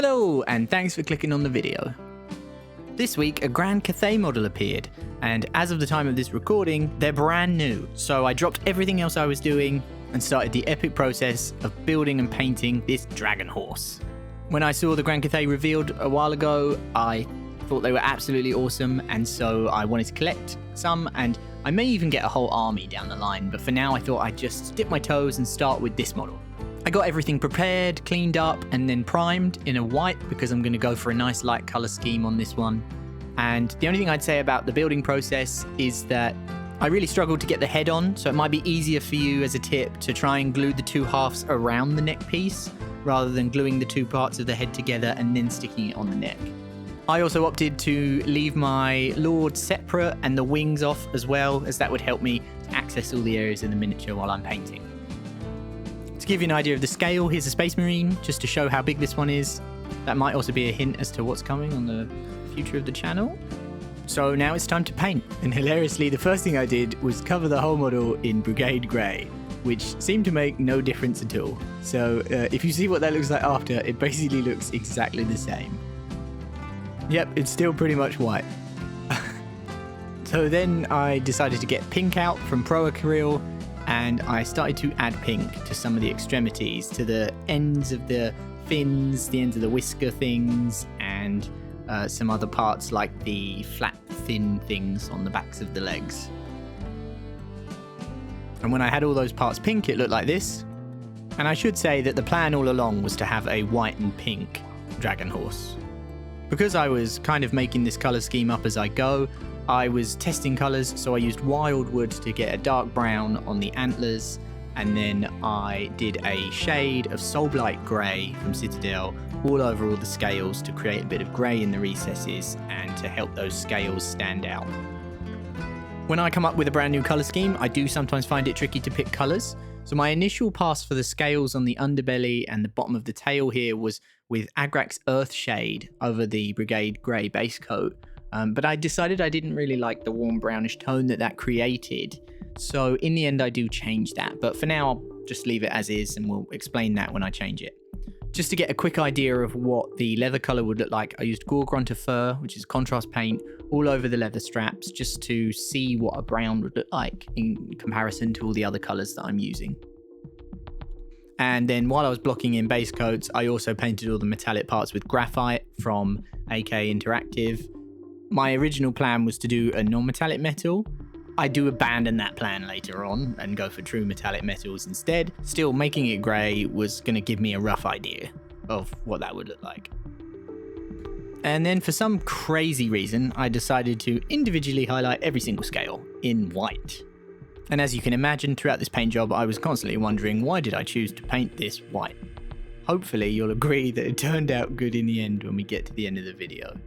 Hello, and thanks for clicking on the video. This week, a Grand Cathay model appeared, and as of the time of this recording, they're brand new, so I dropped everything else I was doing and started the epic process of building and painting this dragon horse. When I saw the Grand Cathay revealed a while ago, I thought they were absolutely awesome, and so I wanted to collect some, and I may even get a whole army down the line, but for now I thought I'd just dip my toes and start with this model. I got everything prepared, cleaned up, and then primed in a white because I'm going to go for a nice light color scheme on this one. And the only thing I'd say about the building process is that I really struggled to get the head on, so it might be easier for you as a tip to try and glue the two halves around the neck piece rather than gluing the two parts of the head together and then sticking it on the neck. I also opted to leave my Lord separate and the wings off as well, as that would help me to access all the areas in the miniature while I'm painting. To give you an idea of the scale, here's a Space Marine, just to show how big this one is. That might also be a hint as to what's coming on the future of the channel. So now it's time to paint, and hilariously the first thing I did was cover the whole model in Brigade Grey, which seemed to make no difference at all. So if you see what that looks like after, it basically looks exactly the same. Yep, it's still pretty much white. So then I decided to get pink out from Pro Acryl, and I started to add pink to some of the extremities, to the ends of the fins, the ends of the whisker things, and some other parts like the flat, thin things on the backs of the legs. And when I had all those parts pink, it looked like this. And I should say that the plan all along was to have a white and pink dragon horse. Because I was kind of making this colour scheme up as I go, I was testing colours, so I used wildwood to get a dark brown on the antlers, and then I did a shade of Soulblight Grey from Citadel all over all the scales to create a bit of grey in the recesses and to help those scales stand out. When I come up with a brand new colour scheme, I do sometimes find it tricky to pick colours, so my initial pass for the scales on the underbelly and the bottom of the tail here was with Agrax Earth Shade over the Brigade Grey base coat, but I decided I didn't really like the warm brownish tone that created, so in the end I do change that, but for now I'll just leave it as is and we'll explain that when I change it. Just to get a quick idea of what the leather colour would look like, I used Gorgrunter Fur, which is contrast paint, all over the leather straps just to see what a brown would look like in comparison to all the other colours that I'm using. And then while I was blocking in base coats, I also painted all the metallic parts with graphite from Akinteractive. My original plan was to do a non-metallic metal. I do abandon that plan later on and go for true metallic metals instead. Still, making it grey was going to give me a rough idea of what that would look like. And then for some crazy reason, I decided to individually highlight every single scale in white. And as you can imagine, throughout this paint job, I was constantly wondering, why did I choose to paint this white? Hopefully you'll agree that it turned out good in the end when we get to the end of the video.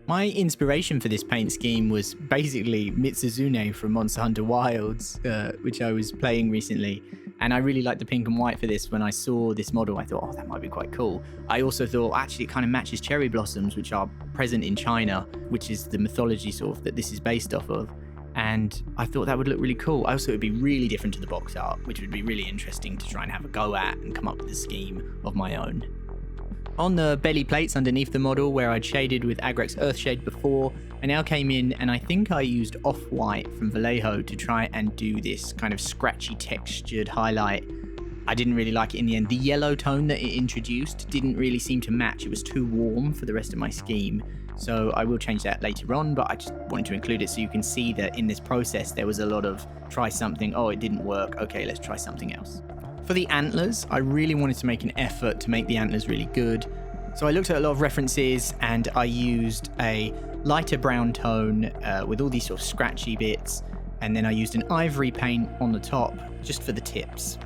My inspiration for this paint scheme was basically Mitsuzune from Monster Hunter Wilds, which I was playing recently, and I really liked the pink and white for this. When I saw this model, I thought, oh, that might be quite cool. I also thought, actually, it kind of matches cherry blossoms, which are present in China, which is the mythology sort of that this is based off of, and I thought that would look really cool. I also, it would be really different to the box art, which would be really interesting to try and have a go at and come up with a scheme of my own. On the belly plates underneath the model, where I'd shaded with Agrax Earthshade before, I now came in and I think I used Off-White from Vallejo to try and do this kind of scratchy textured highlight. I didn't really like it in the end. The yellow tone that it introduced didn't really seem to match. It was too warm for the rest of my scheme. So I will change that later on, but I just wanted to include it so you can see that in this process there was a lot of try something, oh it didn't work, okay let's try something else. For the antlers, I really wanted to make an effort to make the antlers really good. So I looked at a lot of references and I used a lighter brown tone with all these sort of scratchy bits, and then I used an ivory paint on the top just for the tips.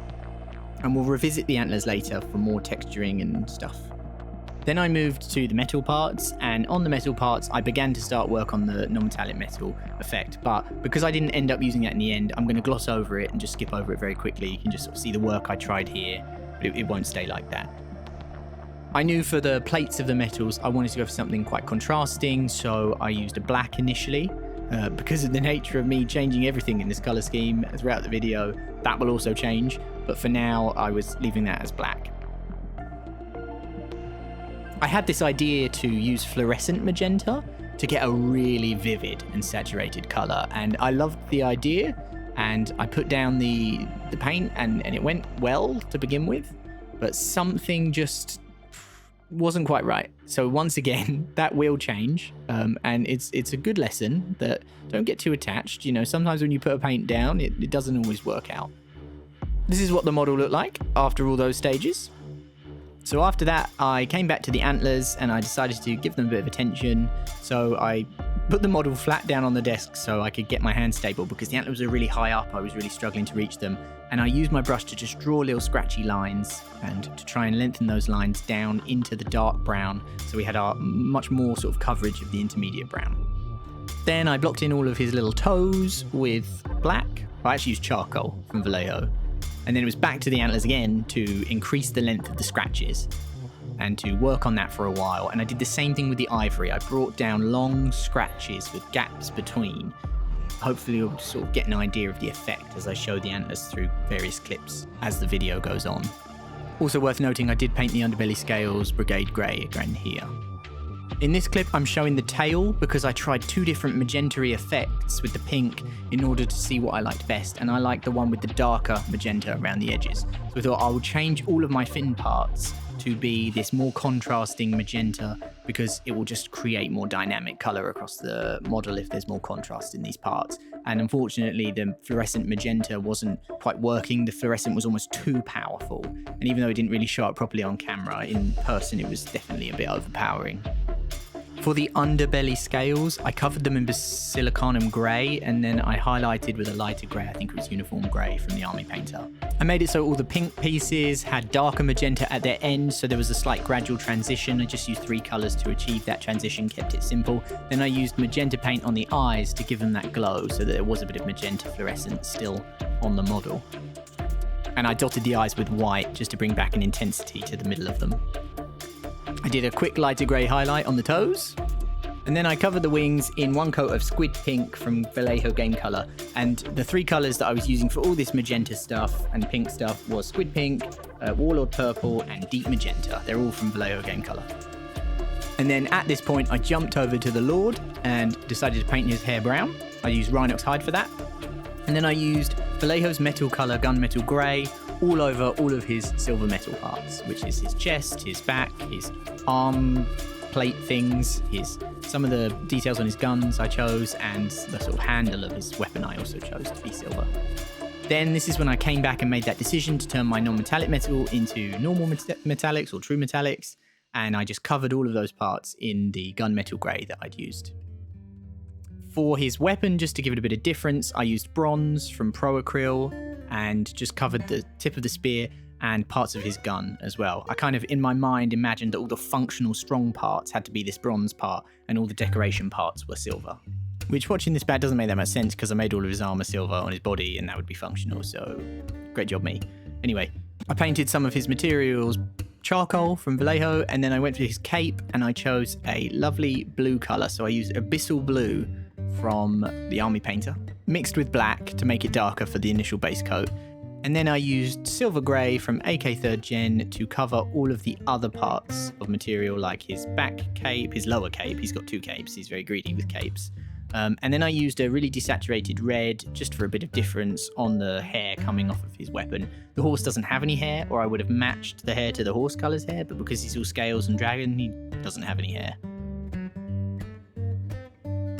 And we'll revisit the antlers later for more texturing and stuff. Then I moved to the metal parts, and on the metal parts I began to start work on the non-metallic metal effect, but because I didn't end up using that in the end, I'm going to gloss over it and just skip over it very quickly. You can just sort of see the work I tried here, but it won't stay like that. I knew for the plates of the metals I wanted to go for something quite contrasting, so I used a black initially. Because of the nature of me changing everything in this colour scheme throughout the video, that will also change, but for now I was leaving that as black. I had this idea to use fluorescent magenta to get a really vivid and saturated color, and I loved the idea, and I put down the paint and it went well to begin with, but something just wasn't quite right. So once again, that will change, and it's a good lesson that don't get too attached. You know, sometimes when you put a paint down, it doesn't always work out. This is what the model looked like after all those stages. So after that, I came back to the antlers and I decided to give them a bit of attention. So I put the model flat down on the desk so I could get my hand stable, because the antlers are really high up. I was really struggling to reach them. And I used my brush to just draw little scratchy lines and to try and lengthen those lines down into the dark brown, so we had our much more sort of coverage of the intermediate brown. Then I blocked in all of his little toes with black. I actually used charcoal from Vallejo. And then it was back to the antlers again to increase the length of the scratches and to work on that for a while. And I did the same thing with the ivory. I brought down long scratches with gaps between. Hopefully you'll sort of get an idea of the effect as I show the antlers through various clips as the video goes on. Also worth noting, I did paint the underbelly scales Brigade Grey again here. In this clip, I'm showing the tail because I tried two different magenta effects with the pink in order to see what I liked best, and I liked the one with the darker magenta around the edges. So I thought I will change all of my fin parts to be this more contrasting magenta, because it will just create more dynamic color across the model if there's more contrast in these parts. And unfortunately, the fluorescent magenta wasn't quite working. The fluorescent was almost too powerful. And even though it didn't really show up properly on camera, in person it was definitely a bit overpowering. For the underbelly scales, I covered them in basilicanum grey, and then I highlighted with a lighter grey, I think it was uniform grey from the armypainter. I made it so all the pink pieces had darker magenta at their ends, so there was a slight gradual transition. I just used 3 colours to achieve that transition, kept it simple. Then I used magenta paint on the eyes to give them that glow, so that there was a bit of magenta fluorescence still on the model. And I dotted the eyes with white just to bring back an intensity to the middle of them. I did a quick lighter grey highlight on the toes, and then I covered the wings in 1 coat of squid pink from Vallejo Game Colour. And the 3 colours that I was using for all this magenta stuff and pink stuff was squid pink, warlord purple, and deep magenta. They're all from Vallejo Game Colour. And then at this point, I jumped over to the Lord and decided to paint his hair brown. I used Rhinox hide for that. And then I used Vallejo's metal colour gunmetal grey all over all of his silver metal parts, which is his chest, his back, his arm plate things, some of the details on his guns I chose, and the sort of handle of his weapon I also chose to be silver. Then this is when I came back and made that decision to turn my non-metallic metal into normal metallics or true metallics, and I just covered all of those parts in the gunmetal grey that I'd used. For his weapon, just to give it a bit of difference, I used bronze from Pro Acryl and just covered the tip of the spear and parts of his gun as well. I kind of, in my mind, imagined that all the functional strong parts had to be this bronze part and all the decoration parts were silver. Which, watching this back, doesn't make that much sense because I made all of his armor silver on his body and that would be functional, so great job me. Anyway, I painted some of his materials charcoal from Vallejo, and then I went for his cape and I chose a lovely blue colour. So I used Abyssal Blue from the armypainter, mixed with black to make it darker for the initial base coat. And then I used Silver Grey from AK 3rd Gen to cover all of the other parts of material, like his back cape, his lower cape. He's got 2 capes, he's very greedy with capes. And then I used a really desaturated red just for a bit of difference on the hair coming off of his weapon. The horse doesn't have any hair, or I would have matched the hair to the horse colour's hair, but because he's all scales and dragon, he doesn't have any hair.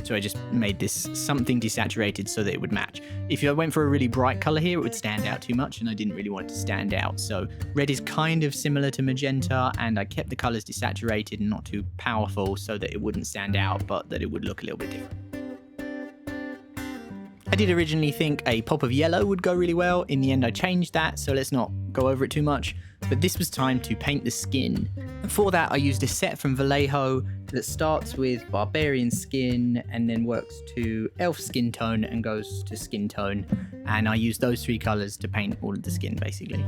So I just made this something desaturated so that it would match. If I went for a really bright colour here, it would stand out too much, and I didn't really want it to stand out. So red is kind of similar to magenta, and I kept the colours desaturated and not too powerful so that it wouldn't stand out, but that it would look a little bit different. I did originally think a pop of yellow would go really well. In the end, I changed that, so let's not go over it too much. But this was time to paint the skin. And for that, I used a set from Vallejo that starts with barbarian skin and then works to elf skin tone and goes to skin tone. And I used those 3 colours to paint all of the skin, basically.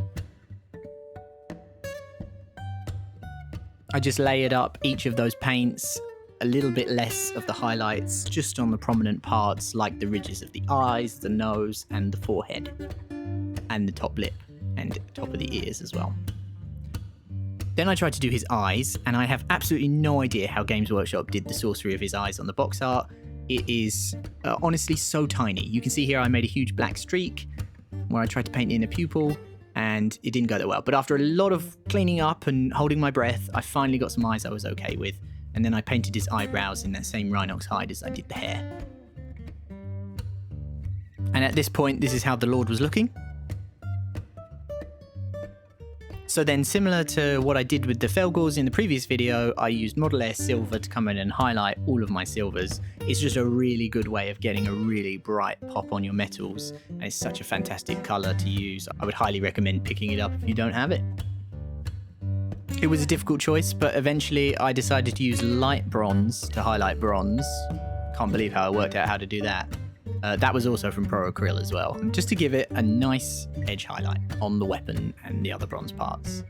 I just layered up each of those paints, a little bit less of the highlights, just on the prominent parts like the ridges of the eyes, the nose, and the forehead, and the top lip, and top of the ears as well. Then I tried to do his eyes, and I have absolutely no idea how Games Workshop did the sorcery of his eyes on the box art. It is honestly so tiny. You can see here I made a huge black streak where I tried to paint in a pupil, and it didn't go that well. But after a lot of cleaning up and holding my breath, I finally got some eyes I was okay with, and then I painted his eyebrows in that same Rhinox hide as I did the hair. And at this point, this is how the Lord was looking. So then, similar to what I did with the Felgors in the previous video, I used Model Air Silver to come in and highlight all of my silvers. It's just a really good way of getting a really bright pop on your metals, and it's such a fantastic colour to use. I would highly recommend picking it up if you don't have it. It was a difficult choice, but eventually I decided to use light bronze to highlight bronze. Can't believe how I worked out how to do that. That was also from Pro Acryl as well, just to give it a nice edge highlight on the weapon and the other bronze parts.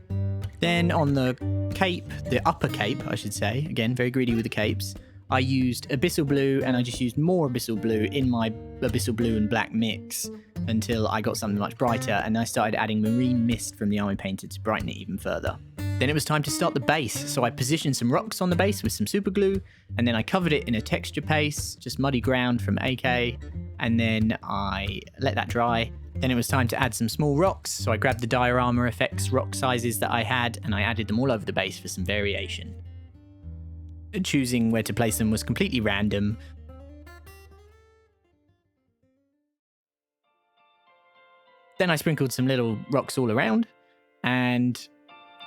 Then on the cape, the upper cape I should say, again very greedy with the capes, I used Abyssal Blue, and I just used more Abyssal Blue in my Abyssal Blue and Black mix until I got something much brighter, and I started adding Marine Mist from the Armypainter to brighten it even further. Then it was time to start the base, so I positioned some rocks on the base with some super glue, and then I covered it in a texture paste, just muddy ground from AK, and then I let that dry. Then it was time to add some small rocks, so I grabbed the diorama effects rock sizes that I had, and I added them all over the base for some variation. Choosing where to place them was completely random. Then I sprinkled some little rocks all around, and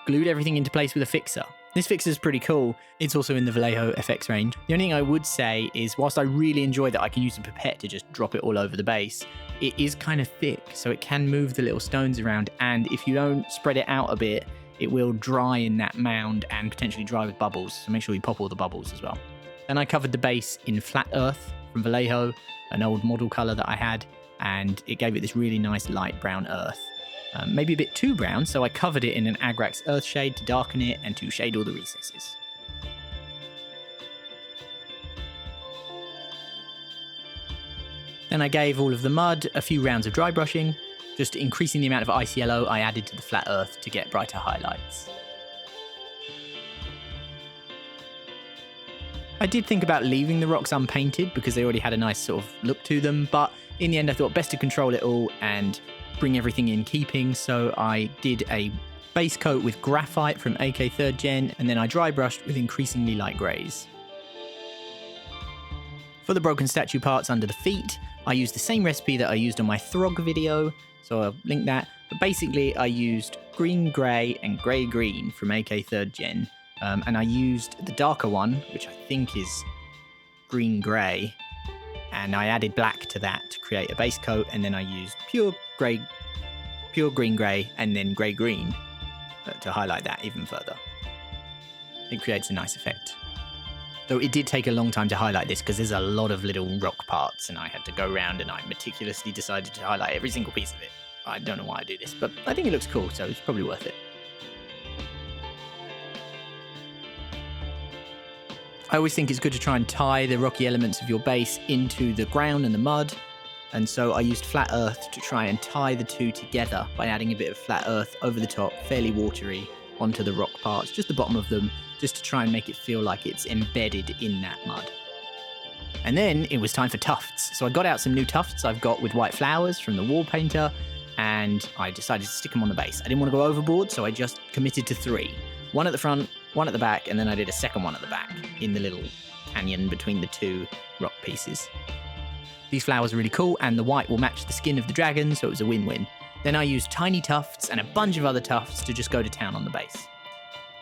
glued everything into place with a fixer. This fixer is pretty cool. It's also in the Vallejo FX range. The only thing I would say is, whilst I really enjoy that I can use a pipette to just drop it all over the base, it is kind of thick, so it can move the little stones around, and if you don't spread it out a bit, it will dry in that mound and potentially dry with bubbles, so make sure you pop all the bubbles as well. Then I covered the base in flat earth from Vallejo, an old model colour that I had, and it gave it this really nice light brown earth. Maybe a bit too brown, so I covered it in an Agrax earth shade to darken it and to shade all the recesses. Then I gave all of the mud a few rounds of dry brushing, just increasing the amount of ice yellow I added to the flat earth to get brighter highlights. I did think about leaving the rocks unpainted because they already had a nice sort of look to them, but in the end I thought best to control it all and bring everything in keeping, so I did a base coat with graphite from AK 3rd Gen, and then I dry brushed with increasingly light greys. For the broken statue parts under the feet, I used the same recipe that I used on my Throg video, so I'll link that, but basically I used green grey and grey green from AK 3rd Gen, and I used the darker one, which I think is green grey, and I added black to that to create a base coat, and then I used pure green grey, and then grey green to highlight that even further. It creates a nice effect. Though it did take a long time to highlight this because there's a lot of little rock parts, and I had to go around and I meticulously decided to highlight every single piece of it. I don't know why I do this, but I think it looks cool, so it's probably worth it. I always think it's good to try and tie the rocky elements of your base into the ground and the mud, and so I used flat earth to try and tie the two together by adding a bit of flat earth over the top, fairly watery, onto the rock parts, just the bottom of them, just to try and make it feel like it's embedded in that mud. And then it was time for tufts. So I got out some new tufts I've got with white flowers from the wall painter, and I decided to stick them on the base. I didn't want to go overboard, so I just committed to 3. One at the front, one at the back, and then I did a second one at the back in the little canyon between the 2 rock pieces. These flowers are really cool, and the white will match the skin of the dragon, so it was a win-win. Then I used tiny tufts and a bunch of other tufts to just go to town on the base.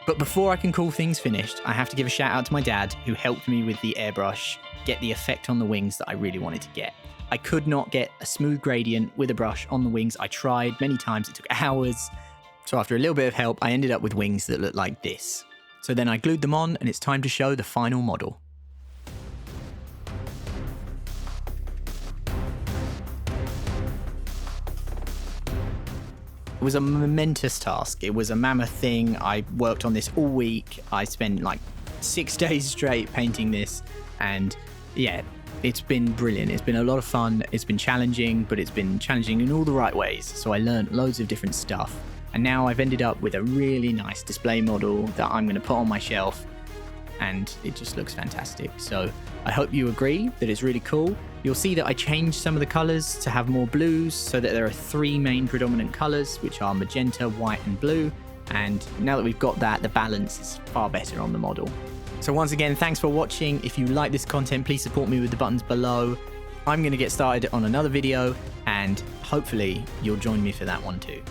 But before I can call things finished, I have to give a shout out to my dad, who helped me with the airbrush get the effect on the wings that I really wanted to get. I could not get a smooth gradient with a brush on the wings. I tried many times, it took hours. So after a little bit of help, I ended up with wings that looked like this. So then I glued them on, and it's time to show the final model. It was a momentous task. It was a mammoth thing. I worked on this all week. I spent like 6 days straight painting this, and yeah, it's been brilliant. It's been a lot of fun. It's been challenging, but it's been challenging in all the right ways. So I learned loads of different stuff, And now I've ended up with a really nice display model that I'm going to put on my shelf, and it just looks fantastic. So I hope you agree that it's really cool. You'll see that I changed some of the colors to have more blues, so that there are 3 main predominant colors, which are magenta, white and blue. And now that we've got that, the balance is far better on the model. So once again, thanks for watching. If you like this content, please support me with the buttons below. I'm going to get started on another video, and hopefully you'll join me for that one too.